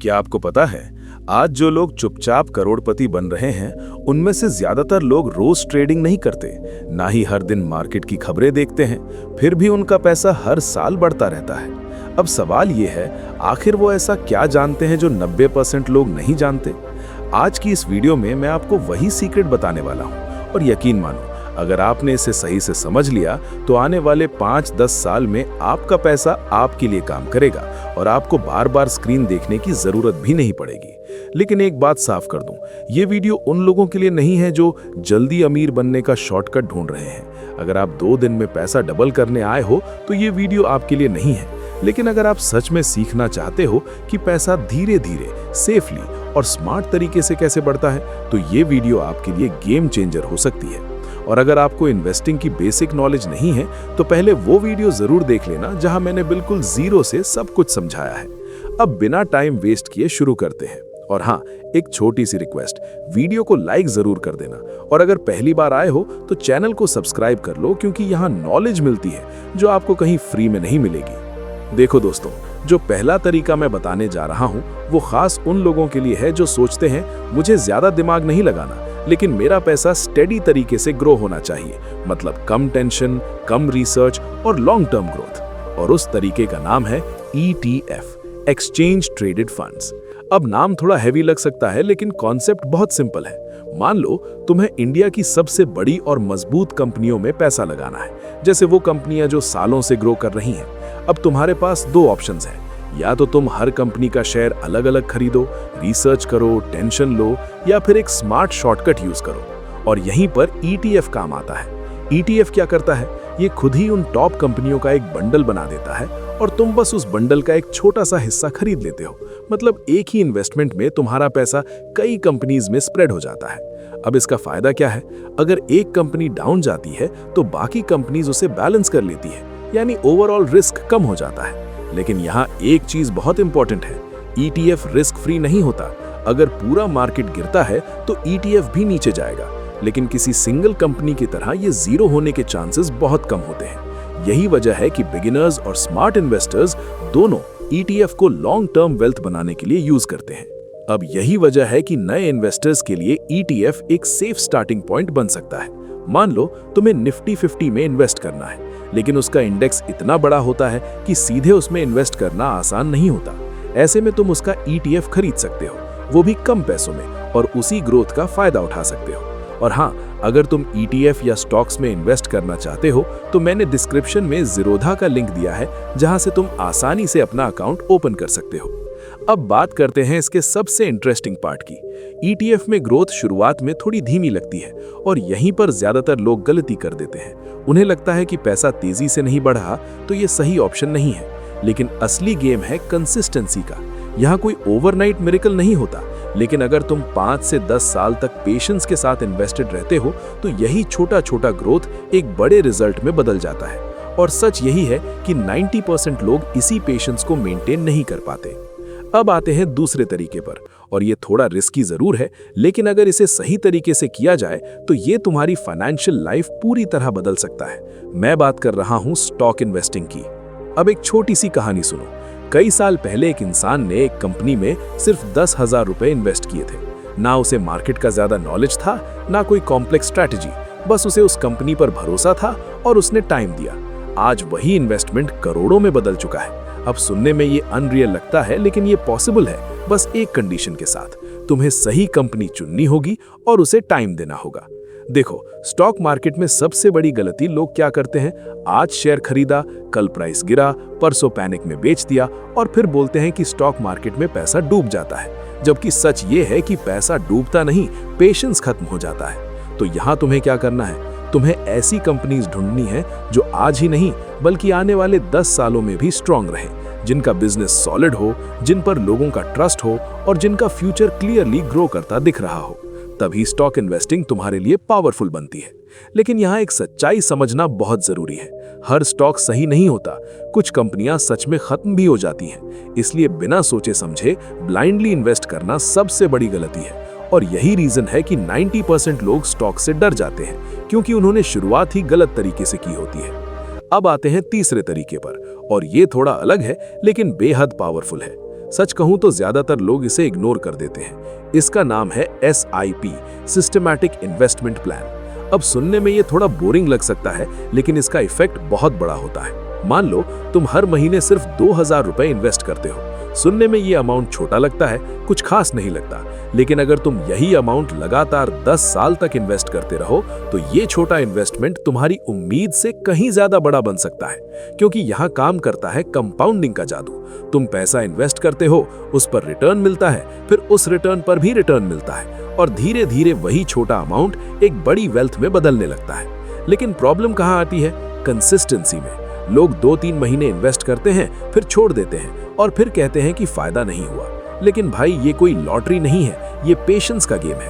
क्या आपको पता है, आज जो लोग चुपचाप करोड़पति बन रहे हैं, उनमें से ज्यादातर लोग रोज ट्रेडिंग नहीं करते, ना ही हर दिन मार्केट की खबरें देखते हैं, फिर भी उनका पैसा हर साल बढ़ता रहता है। अब सवाल ये है, आखिर वो ऐसा क्या जानते हैं जो 90% लोग नहीं जानते? आज की इस वीडियो में मैं आपको वही सीक्रेट बताने वाला हूँ, और यकीन मानो, अगर आपने इसे सही से समझ लिया तो आने वाले 5-10 साल में आपका पैसा आपके लिए काम करेगा और आपको बार बार स्क्रीन देखने की जरूरत भी नहीं पड़ेगी। लेकिन एक बात साफ कर दूं, ये वीडियो उन लोगों के लिए नहीं है जो जल्दी अमीर बनने का शॉर्टकट ढूंढ रहे हैं। अगर आप 2 दिन में पैसा डबल करने आए हो तो ये वीडियो आपके लिए नहीं है। लेकिन अगर आप सच में सीखना चाहते हो कि पैसा धीरे धीरे, सेफली और स्मार्ट तरीके से कैसे बढ़ता है, तो ये वीडियो आपके लिए गेम चेंजर हो सकती है। और अगर आपको इन्वेस्टिंग की बेसिक नॉलेज नहीं है तो पहले वो वीडियो जरूर देख लेना जहां मैंने बिल्कुल जीरो से सब कुछ समझाया है। अब बिना टाइम वेस्ट किए शुरू करते हैं। और हाँ, एक छोटी सी रिक्वेस्ट, वीडियो को लाइक जरूर कर देना, और अगर पहली बार आए हो तो चैनल को सब्सक्राइब कर लो, क्योंकि यहाँ नॉलेज मिलती है जो आपको कहीं फ्री में नहीं मिलेगी। देखो दोस्तों, जो पहला तरीका मैं बताने जा रहा हूँ वो खास उन लोगों के लिए है जो सोचते हैं मुझे ज्यादा दिमाग नहीं लगाना, लेकिन मेरा पैसा स्टेडी तरीके से ग्रो होना चाहिए, मतलब कम टेंशन, कम रिसर्च और लॉन्ग टर्म ग्रोथ। और उस तरीके का नाम है ETF, एक्सचेंज ट्रेडेड फंड्स। अब नाम थोड़ा हैवी लग सकता है, लेकिन कॉन्सेप्ट बहुत सिंपल है। मान लो तुम्हें इंडिया की सबसे बड़ी और मजबूत कंपनियों में पैसा लगाना है, जैसे वो कंपनियां जो सालों से ग्रो कर रही हैं। अब तुम्हारे पास 2 ऑप्शंस हैं, या तो तुम हर कंपनी का शेयर अलग अलग खरीदो, रिसर्च करो, टेंशन लो, या फिर एक स्मार्ट शॉर्टकट यूज करो। और यहीं पर ETF काम आता है। ETF क्या करता है? ये खुद ही उन टॉप कंपनियों का एक बंडल बना देता है और तुम बस उस बंडल का एक छोटा सा हिस्सा खरीद लेते हो। मतलब एक ही इन्वेस्टमेंट में तुम्हारा पैसा कई कंपनीज में स्प्रेड हो जाता है। अब इसका फायदा क्या है? अगर एक कंपनी डाउन जाती है तो बाकी कंपनीज उसे बैलेंस कर लेती है, यानी ओवरऑल रिस्क कम हो जाता है। लेकिन यहाँ एक चीज बहुत इंपॉर्टेंट है, ETF रिस्क फ्री नहीं होता। अगर पूरा मार्केट गिरता है तो ETF भी नीचे जाएगा, लेकिन किसी सिंगल कंपनी की तरह ये जीरो होने के चांसेस बहुत कम होते हैं। यही वजह है कि बिगिनर्स और स्मार्ट इन्वेस्टर्स दोनों ETF को लॉन्ग टर्म वेल्थ बनाने के लिए यूज करते हैं। अब यही वजह है कि नए इन्वेस्टर्स के लिए ETF एक सेफ स्टार्टिंग पॉइंट बन सकता है। मान लो तुम्हें निफ्टी 50 में इन्वेस्ट करना है, लेकिन उसका इंडेक्स इतना बड़ा होता है कि सीधे उसमें इन्वेस्ट करना आसान नहीं होता। ऐसे में तुम उसका ETF खरीद सकते हो, वो भी कम पैसों में, और उसी ग्रोथ का फायदा उठा सकते हो। और हाँ, अगर तुम ETF या स्टॉक्स में इन्वेस्ट करना चाहते हो तो मैंने डिस्क्रिप्शन में ज़ीरोधा का लिंक दिया है, जहां से तुम आसानी से अपना अकाउंट ओपन कर सकते हो। अब बात करते हैं इसके सबसे इंटरेस्टिंग पार्ट की। ETF में ग्रोथ शुरुआत में थोड़ी धीमी लगती है, और यहीं पर ज्यादातर लोग गलती कर देते हैं। उन्हें लगता है कि पैसा तेजी से नहीं बढ़ा तो ये सही ऑप्शन नहीं है। लेकिन असली गेम है कंसिस्टेंसी का। यहाँ कोई ओवरनाइट मिरेकल नहीं होता, लेकिन अगर तुम 5 से 10 साल तक पेशेंस के साथ इन्वेस्टेड रहते हो तो यही छोटा छोटा ग्रोथ एक बड़े रिजल्ट में बदल जाता है। और सच यही है कि 90% लोग इसी पेशेंस को मेंटेन नहीं कर पाते। अब आते हैं दूसरे तरीके पर, और ये थोड़ा रिस्की जरूर है, लेकिन अगर इसे सही तरीके से किया जाए तो ये तुम्हारी फाइनेंशियल लाइफ पूरी तरह बदल सकता है। मैं बात कर रहा हूँ स्टॉक इन्वेस्टिंग की। अब एक छोटी सी कहानी सुनो। कई साल पहले एक इंसान ने एक कंपनी में सिर्फ 10,000 रुपए इन्वेस्ट किए थे। ना उसे मार्केट का ज्यादा नॉलेज था, ना कोई कॉम्प्लेक्स स्ट्रैटेजी, बस उसे उस कंपनी पर भरोसा था और उसने टाइम दिया। आज वही इन्वेस्टमेंट करोड़ों में बदल चुका है। अब सुनने में ये अनरियल लगता है, लेकिन ये पॉसिबल है, बस एक कंडीशन के साथ। तुम्हें सही कंपनी चुननी होगी और उसे टाइम देना होगा। देखो, स्टॉक मार्केट में सबसे बड़ी गलती लोग क्या करते हैं? आज शेयर खरीदा, कल प्राइस गिरा, परसों पैनिक में बेच दिया, और फिर बोलते हैं कि स्टॉक मार्केट में पैसा डूब जाता है। जबकि सच ये है कि पैसा डूबता नहीं, पेशेंस खत्म हो जाता है। तो यहाँ तुम्हें क्या करना है? तुम्हें ऐसी कंपनीज ढूंढनी है जो आज ही नहीं बल्कि आने वाले 10 सालों में भी स्ट्रांग रहे, जिनका बिजनेस सॉलिड हो, जिन पर लोगों का ट्रस्ट हो, और जिनका फ्यूचर क्लियरली ग्रो करता दिख रहा हो। तभी स्टॉक इन्वेस्टिंग तुम्हारे लिए पावरफुल बनती है। लेकिन यहाँ एक सच्चाई समझना बहुत जरूरी है। हर स्टॉक सही नहीं होता, कुछ कंपनियां सच में खत्म भी हो जाती हैं। इसलिए बिना सोचे समझे ब्लाइंडली इन्वेस्ट करना सबसे बड़ी गलती है। और यही रीजन है कि 90% लोग स्टॉक से डर जाते हैं, क्योंकि उन्होंने शुरुआत ही गलत तरीके से की होती है। अब आते हैं तीसरे तरीके पर, और ये थोड़ा अलग है लेकिन बेहद पावरफुल है। सच कहूं तो ज्यादातर लोग इसे इग्नोर कर देते हैं। इसका नाम है SIP, सिस्टमैटिक इन्वेस्टमेंट प्लान। अब सुनने में ये थोड़ा बोरिंग लग सकता है, लेकिन इसका इफेक्ट बहुत बड़ा होता है। मान लो तुम हर महीने सिर्फ 2000 रुपए इन्वेस्ट करते हो। सुनने में ये अमाउंट छोटा लगता है, कुछ खास नहीं लगता, लेकिन अगर तुम यही अमाउंट लगातार 10 साल तक इन्वेस्ट करते रहो तो ये छोटा इन्वेस्टमेंट तुम्हारी उम्मीद से कहीं ज्यादा बड़ा बन सकता है, क्योंकि यहाँ काम करता है कंपाउंडिंग का जादू। तुम पैसा इन्वेस्ट करते हो, उस पर रिटर्न मिलता है, फिर उस रिटर्न पर भी रिटर्न मिलता है, और धीरे धीरे वही छोटा अमाउंट एक बड़ी वेल्थ में बदलने लगता है। लेकिन प्रॉब्लम कहाँ आती है? कंसिस्टेंसी में। लोग 2-3 महीने इन्वेस्ट करते हैं, फिर छोड़ देते हैं और फिर कहते हैं कि फायदा नहीं हुआ। लेकिन भाई, ये कोई लॉटरी नहीं है, ये पेशेंस का गेम है।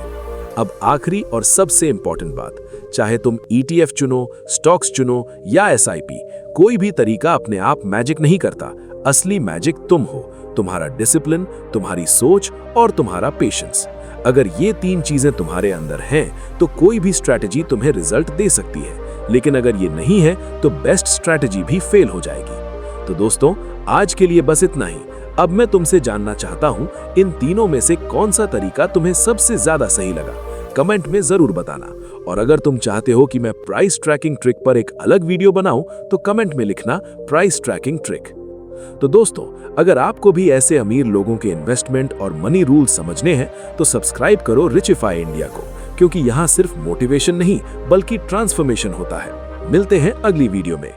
अब आखिरी और सबसे इंपॉर्टेंट बात, चाहे तुम ETF चुनो, स्टॉक्स चुनो या SIP, कोई भी तरीका अपने आप मैजिक नहीं करता। असली मैजिक तुम हो, तुम्हारा डिसिप्लिन, तुम्हारी सोच और तुम्हारा पेशेंस। अगर ये 3 चीजें तुम्हारे अंदर हैं तो कोई भी स्ट्रैटेजी तुम्हें रिजल्ट दे सकती है, लेकिन अगर ये नहीं है तो बेस्ट स्ट्रैटेजी भी फेल हो जाएगी। तो दोस्तों, आज के लिए बस इतना ही। अब मैं तुमसे जानना चाहता हूं, इन तीनों में से कौन सा तरीका तुम्हें सबसे ज्यादा सही लगा? कमेंट में जरूर बताना। और अगर तुम चाहते हो कि मैं प्राइस ट्रैकिंग ट्रिक पर एक अलग वीडियो बनाऊं तो कमेंट में लिखना प्राइस ट्रैकिंग ट्रिक। तो दोस्तों, अगर आपको भी ऐसे अमीर लोगों के इन्वेस्टमेंट और मनी रूल्स समझने हैं तो सब्सक्राइब करो रिचिफाई इंडिया को, क्योंकि यहाँ सिर्फ मोटिवेशन नहीं बल्कि ट्रांसफॉर्मेशन होता है। मिलते हैं अगली वीडियो में।